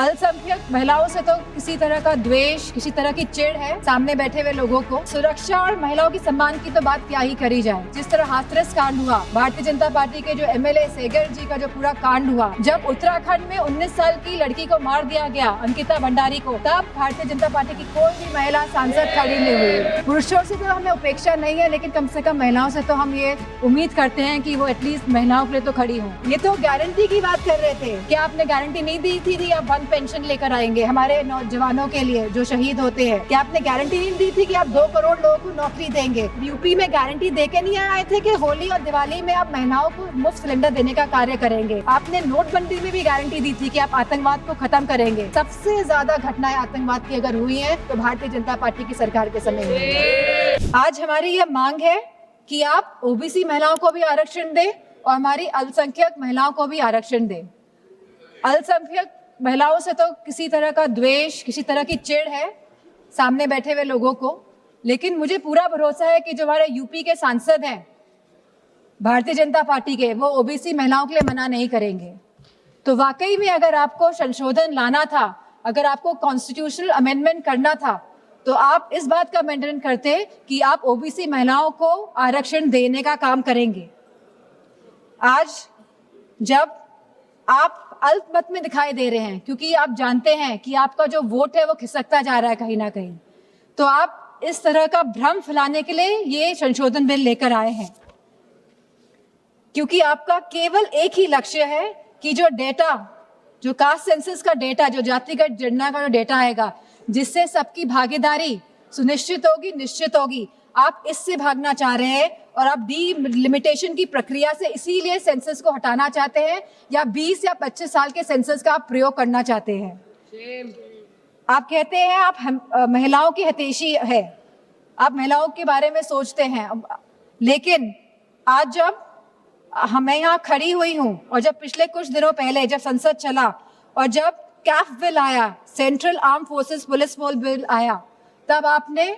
अल्पसंख्यक महिलाओं से तो किसी तरह का द्वेष, किसी तरह की चिढ़ है सामने बैठे हुए लोगों को। सुरक्षा और महिलाओं की सम्मान की तो बात क्या ही करी जाए। जिस तरह हाथरस कांड हुआ, भारतीय जनता पार्टी के जो एमएलए सेगर जी का जो पूरा कांड हुआ, जब उत्तराखंड में 19 साल की लड़की को मार दिया गया, अंकिता भंडारी को, तब भारतीय जनता पार्टी की कोई भी महिला सांसद खड़ी नहीं हुई। पुरुषों से तो हमें उपेक्षा नहीं है, लेकिन कम से कम महिलाओं से तो हम ये उम्मीद करते हैं कि वो एटलीस्ट महिलाओं के लिए तो खड़ी हो। ये तो गारंटी की बात कर रहे थे। क्या आपने गारंटी नहीं दी थी आप वन पेंशन लेकर आएंगे हमारे नौजवानों के लिए जो शहीद होते हैं? क्या आपने गारंटी नहीं दी थी कि आप 2 करोड़ लोगों को नौकरी देंगे? यूपी में गारंटी देके नहीं आए थे कि होली और दिवाली में आप महिलाओं को मुफ्त सिलेंडर देने का कार्य करेंगे? आपने नोटबंदी में भी गारंटी दी थी कि आप आतंकवाद को खत्म करेंगे। सबसे ज्यादा घटनाएं आतंकवाद की अगर हुई है तो भारतीय जनता पार्टी की सरकार के समय में। आज हमारी यह मांग है कि आप ओबीसी महिलाओं को भी आरक्षण दें और हमारी अल्पसंख्यक महिलाओं को भी आरक्षण दें। अल्पसंख्यक महिलाओं से तो किसी तरह का द्वेष, किसी तरह की चिढ़ है सामने बैठे हुए लोगों को, लेकिन मुझे पूरा भरोसा है कि जो हमारे यूपी के सांसद हैं भारतीय जनता पार्टी के, वो ओबीसी महिलाओं के लिए मना नहीं करेंगे। तो वाकई में अगर आपको संशोधन लाना था, अगर आपको कॉन्स्टिट्यूशनल अमेंडमेंट करना था, तो आप इस बात का मेंटेन करते कि आप ओबीसी महिलाओं को आरक्षण देने का काम करेंगे। आज जब आप अल्पमत में दिखाई दे रहे हैं, क्योंकि आप जानते हैं कि आपका जो वोट है वो खिसकता जा रहा है कहीं ना कहीं, तो आप इस तरह का भ्रम फैलाने के लिए ये संशोधन बिल लेकर आए हैं, क्योंकि आपका केवल एक ही लक्ष्य है कि जो डेटा, जो कास्ट सेंसस का डेटा, जो जातिगत जनगणना का जो डेटा आएगा, जिससे सबकी भागीदारी सुनिश्चित होगी, निश्चित होगी, आप इससे भागना चाह रहे हैं और आप डिलिमिटेशन की प्रक्रिया से इसीलिए सेंसस को हटाना चाहते हैं, या 20 या 25 साल के सेंसस का आप प्रयोग करना चाहते हैं। आप कहते हैं आप महिलाओं की हितैषी है, आप महिलाओं के बारे में सोचते हैं, लेकिन आज जब मैं यहाँ खड़ी हुई हूँ और जब पिछले कुछ दिनों पहले जब संसद चला और जब कैफ बिल आया, central arm forces police force bill आया, तब आपने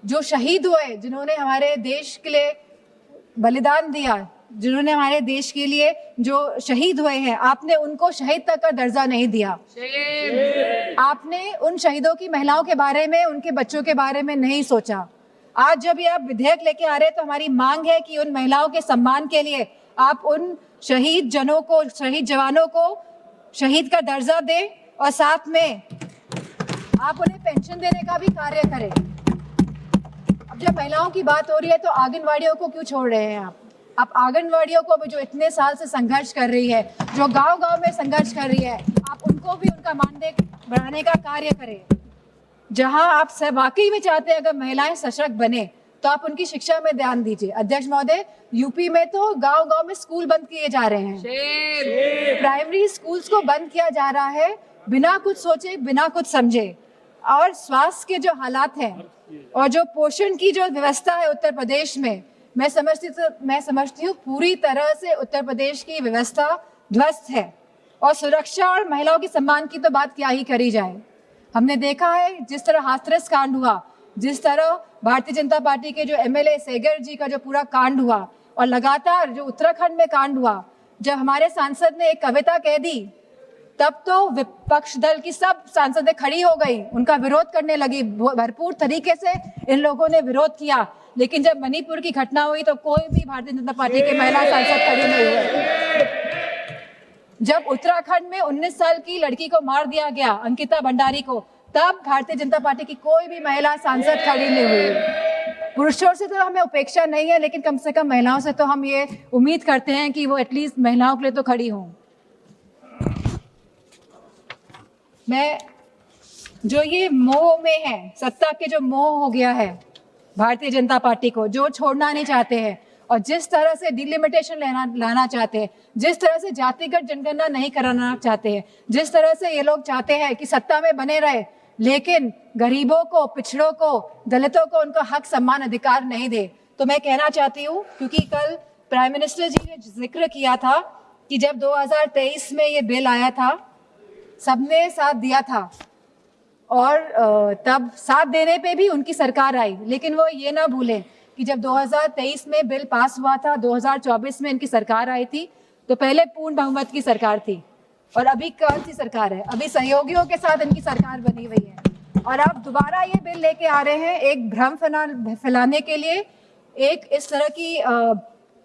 जो शहीद हुए, जिन्होंने हमारे देश के लिए बलिदान दिया, जिन्होंने हमारे देश के लिए जो शहीद हुए हैं, आपने उनको शहीद तक का दर्जा नहीं दिया। आपने उन शहीदों की महिलाओं के बारे में, उनके बच्चों के बारे में नहीं सोचा। आज जब ये आप विधेयक लेके आ रहे हैं तो हमारी मांग है कि उन महिलाओं के सम्मान के लिए आप उन शहीद जनों को, शहीद जवानों को शहीद का दर्जा दें और साथ में आप उन्हें पेंशन देने का भी कार्य करें। अब जब महिलाओं की बात हो रही है तो आंगनवाड़ियों को क्यों छोड़ रहे हैं आप आंगनवाड़ियों को भी, जो इतने साल से संघर्ष कर रही है, जो गांव-गांव में संघर्ष कर रही है, आप उनको भी उनका मानदेय बढ़ाने का कार्य करें। जहां आप सब वाकई में चाहते हैं अगर महिलाएं सशक्त बने तो आप उनकी शिक्षा में ध्यान दीजिए। अध्यक्ष महोदय, यूपी में तो गांव-गांव में स्कूल बंद किए जा रहे हैं, प्राइमरी स्कूल्स को बंद किया जा रहा है बिना कुछ सोचे, बिना कुछ समझे। और स्वास्थ्य के जो हालात हैं और जो पोषण की जो व्यवस्था है उत्तर प्रदेश में, मैं समझती हूँ पूरी तरह से उत्तर प्रदेश की व्यवस्था ध्वस्त है। और सुरक्षा और महिलाओं के सम्मान की तो बात क्या ही करी जाए। हमने देखा है जिस तरह हाथरस कांड हुआ, जिस तरह भारतीय जनता पार्टी के जो एमएलए सेगर जी का जो पूरा कांड हुआ, और लगातार जो उत्तराखंड में कांड हुआ, जब हमारे सांसद ने एक कविता कह दी तब तो विपक्ष दल की सब सांसदें खड़ी हो गई, उनका विरोध करने लगी। भरपूर तरीके से इन लोगों ने विरोध किया, लेकिन जब मणिपुर की घटना हुई तो कोई भी भारतीय जनता पार्टी के महिला सांसद खड़ी नहीं हुए। जब उत्तराखंड में 19 साल की लड़की को मार दिया गया, अंकिता भंडारी को, तब भारतीय जनता पार्टी की कोई भी महिला सांसद खड़ी नहीं हुई। पुरुषों से तो हमें उपेक्षा नहीं है, लेकिन कम से कम महिलाओं से तो हम ये उम्मीद करते हैं कि वो एटलीस्ट महिलाओं के लिए तो खड़ी हों। मैं जो ये मोह में है, सत्ता के जो मोह हो गया है भारतीय जनता पार्टी को, जो छोड़ना नहीं चाहते हैं, और जिस तरह से डिलिमिटेशन लाना चाहते हैं, जिस तरह से जातिगत जनगणना नहीं कराना चाहते हैं, जिस तरह से ये लोग चाहते हैं कि सत्ता में बने रहे लेकिन गरीबों को, पिछड़ों को, दलितों को उनका हक, सम्मान, अधिकार नहीं दे, तो मैं कहना चाहती हूँ, क्योंकि कल प्राइम मिनिस्टर जी ने जिक्र किया था कि जब 2023 में ये बिल आया था सबने साथ दिया था, और तब साथ देने पे भी उनकी सरकार आई, लेकिन वो ये ना भूलें कि जब 2023 में बिल पास हुआ था, 2024 में इनकी सरकार आई थी, तो पहले पूर्ण बहुमत की सरकार थी, और अभी कौन सी सरकार है? अभी सहयोगियों के साथ इनकी सरकार बनी हुई है और आप दोबारा ये बिल लेके आ रहे हैं एक भ्रम फैलाने के लिए, एक इस तरह की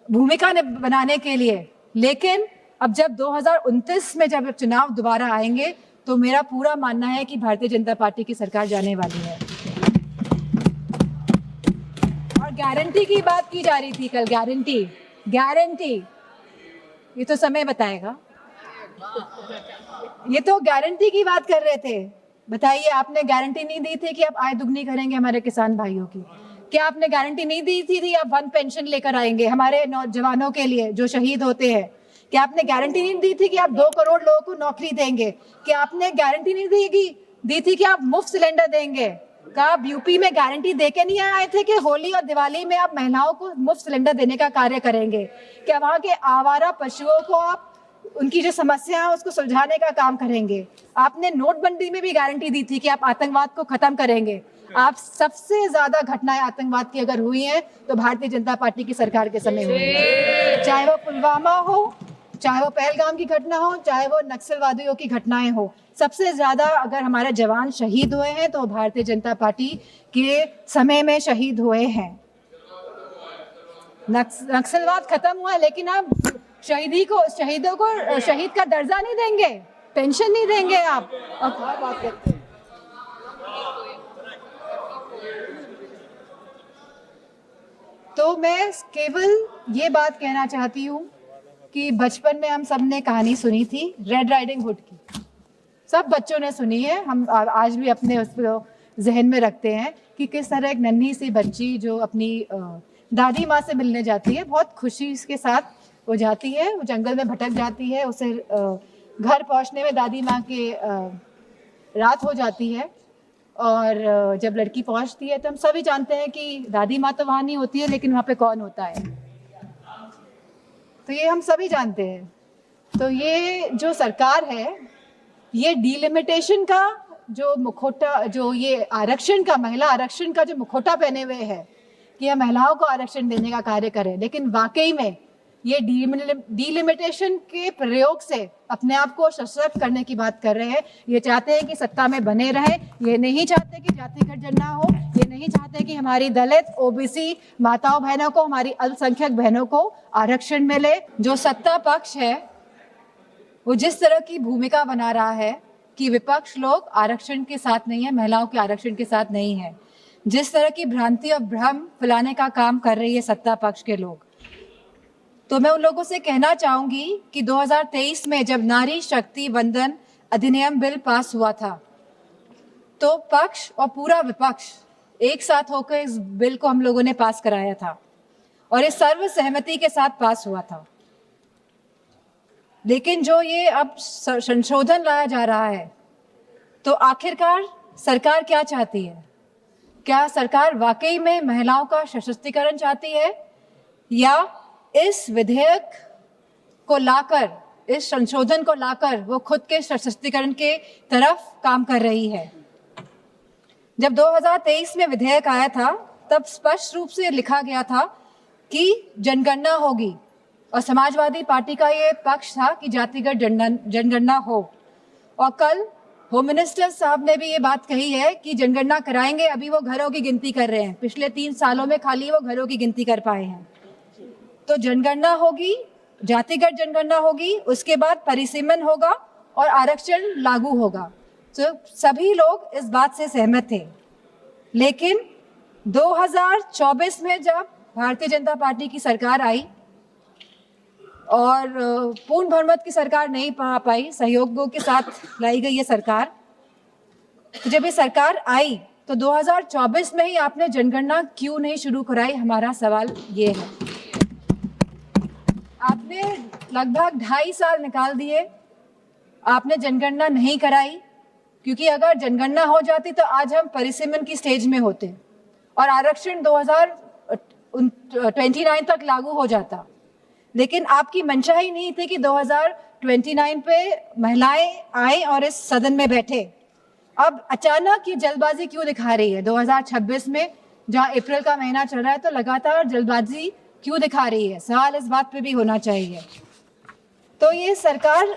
भूमिका बनाने के लिए। लेकिन अब जब 2029 में जब चुनाव दोबारा आएंगे तो मेरा पूरा मानना है कि भारतीय जनता पार्टी की सरकार जाने वाली है। और गारंटी की बात की जा रही थी कल, गारंटी ये तो समय बताएगा। ये तो गारंटी की बात कर रहे थे। बताइए, आपने गारंटी नहीं दी थी कि आप आय दुगनी करेंगे हमारे किसान भाइयों की? क्या आपने गारंटी नहीं दी थी आप 1 पेंशन लेकर आएंगे हमारे नौजवानों के लिए जो शहीद होते हैं? क्या आपने गारंटी नहीं दी थी कि आप 2 करोड़ लोगों को नौकरी देंगे? क्या आपने गारंटी नहीं दी थी कि आप मुफ्त सिलेंडर देंगे? क्या आप यूपी में गारंटी देके नहीं आए थे कि होली और दिवाली में आप महिलाओं को मुफ्त सिलेंडर देने का कार्य करेंगे? क्या वहाँ के आवारा पशुओं को आप उनकी जो समस्या है उसको सुलझाने का काम करेंगे? आपने नोटबंदी में भी गारंटी दी थी कि आप आतंकवाद को खत्म करेंगे। आप सबसे ज्यादा घटनाएं आतंकवाद की अगर हुई हैं तो भारतीय जनता पार्टी की सरकार के समय हुई है। चाहे वो पुलवामा हो, चाहे वो पहलगाम की घटना हो, चाहे वो नक्सलवादियों की घटनाएं हो, सबसे ज्यादा अगर हमारे जवान शहीद हुए हैं तो भारतीय जनता पार्टी के समय में शहीद हुए हैं। नक्सलवाद खत्म हुआ लेकिन आप शहीदों को शहीद का दर्जा नहीं देंगे, पेंशन नहीं देंगे आप। बात करते हैं। तो मैं केवल ये बात कहना चाहती हूँ कि बचपन में हम सब ने कहानी सुनी थी रेड राइडिंग हुड की, सब बच्चों ने सुनी है। हम आज भी अपने उसको जहन में रखते हैं कि किस तरह एक नन्ही सी बच्ची जो अपनी दादी माँ से मिलने जाती है, बहुत खुशी के साथ वो जाती है, वो जंगल में भटक जाती है, उसे घर पहुँचने में दादी माँ के रात हो जाती है। और जब लड़की पहुँचती है तो हम सभी जानते हैं कि दादी माँ तो वहाँ नहीं होती है, लेकिन वहाँ पे कौन होता है, तो ये हम सभी जानते हैं। तो ये जो सरकार है, ये डिलिमिटेशन का जो मुखौटा, जो ये आरक्षण का, महिला आरक्षण का जो मुखौटा पहने हुए है कि यह महिलाओं को आरक्षण देने का कार्य करे, लेकिन वाकई में ये डिलिमिटेशन के प्रयोग से अपने आप को सशक्त करने की बात कर रहे हैं। ये चाहते हैं कि सत्ता में बने रहे, ये नहीं चाहते कि जातिगत जनगणना हो, ये नहीं चाहते कि हमारी दलित, ओबीसी माताओं बहनों को, हमारी अल्पसंख्यक बहनों को आरक्षण मिले। जो सत्ता पक्ष है वो जिस तरह की भूमिका बना रहा है कि विपक्ष लोग आरक्षण के साथ नहीं है, महिलाओं के आरक्षण के साथ नहीं है, जिस तरह की भ्रांति और भ्रम फैलाने का काम कर रही है सत्ता पक्ष के लोग, तो मैं उन लोगों से कहना चाहूंगी कि 2023 में जब नारी शक्ति वंदन अधिनियम बिल पास हुआ था तो पक्ष और पूरा विपक्ष एक साथ होकर इस बिल को हम लोगों ने पास कराया था और ये सर्वसहमति के साथ पास हुआ था। लेकिन जो ये अब संशोधन लाया जा रहा है, तो आखिरकार सरकार क्या चाहती है? क्या सरकार वाकई में महिलाओं का सशक्तिकरण चाहती है, या इस विधेयक को लाकर, इस संशोधन को लाकर वो खुद के सशक्तिकरण के तरफ काम कर रही है? जब 2023 में विधेयक आया था तब स्पष्ट रूप से लिखा गया था कि जनगणना होगी और समाजवादी पार्टी का ये पक्ष था कि जातिगत जनगणना हो। और कल होम मिनिस्टर साहब ने भी ये बात कही है कि जनगणना कराएंगे, अभी वो घरों की गिनती कर रहे हैं, पिछले 3 सालों में खाली वो घरों की गिनती कर पाए हैं। तो जनगणना होगी, जातिगत जनगणना होगी, उसके बाद परिसीमन होगा और आरक्षण लागू होगा। तो सभी लोग इस बात से सहमत थे। लेकिन 2024 में जब भारतीय जनता पार्टी की सरकार आई और पूर्ण बहुमत की सरकार नहीं पा पाई, सहयोगों के साथ लाई गई ये सरकार, तो जब ये सरकार आई तो 2024 में ही आपने जनगणना क्यों नहीं शुरू कराई? हमारा सवाल ये है। आपने लगभग 2.5 साल निकाल दिए, आपने जनगणना नहीं कराई, क्योंकि अगर जनगणना हो जाती तो आज हम परिसीमन की स्टेज में होते और आरक्षण 2029 तक लागू हो जाता। लेकिन आपकी मंशा ही नहीं थी कि 2029 पे महिलाएं आए और इस सदन में बैठे। अब अचानक ये जल्दबाजी क्यों दिखा रही है? 2026 में जहां अप्रैल का महीना चल रहा है तो लगातार जल्दबाजी क्यों दिखा रही है? सवाल इस बात पे भी होना चाहिए। तो ये सरकार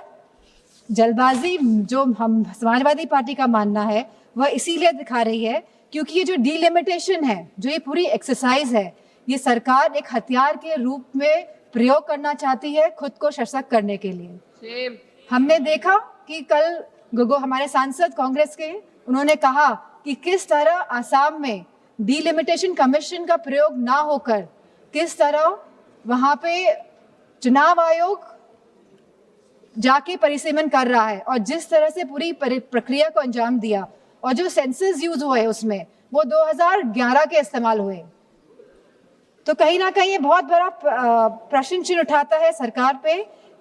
जल्दबाजी जो हम समाजवादी पार्टी का मानना है वह इसीलिए दिखा रही है क्योंकि ये जो डिलिमिटेशन है, जो ये पूरी एक्सरसाइज है, ये सरकार एक हथियार के रूप में प्रयोग करना चाहती है खुद को सशक्त करने के लिए। हमने देखा कि कल हमारे सांसद कांग्रेस के उन्होंने कहा कि किस तरह आसाम में डिलिमिटेशन कमीशन का प्रयोग ना होकर किस तरह वहां पे चुनाव आयोग जाके परिसीमन कर रहा है और जिस तरह से पूरी प्रक्रिया को अंजाम दिया और जो सेंसस यूज हुए उसमें वो 2011 के इस्तेमाल हुए। तो कहीं ना कहीं ये बहुत बड़ा प्रश्न चिन्ह उठाता है सरकार पे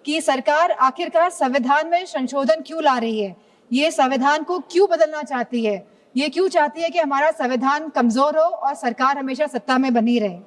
कि सरकार आखिरकार संविधान में संशोधन क्यों ला रही है, ये संविधान को क्यों बदलना चाहती है, ये क्यों चाहती है कि हमारा संविधान कमजोर हो और सरकार हमेशा सत्ता में बनी रहे।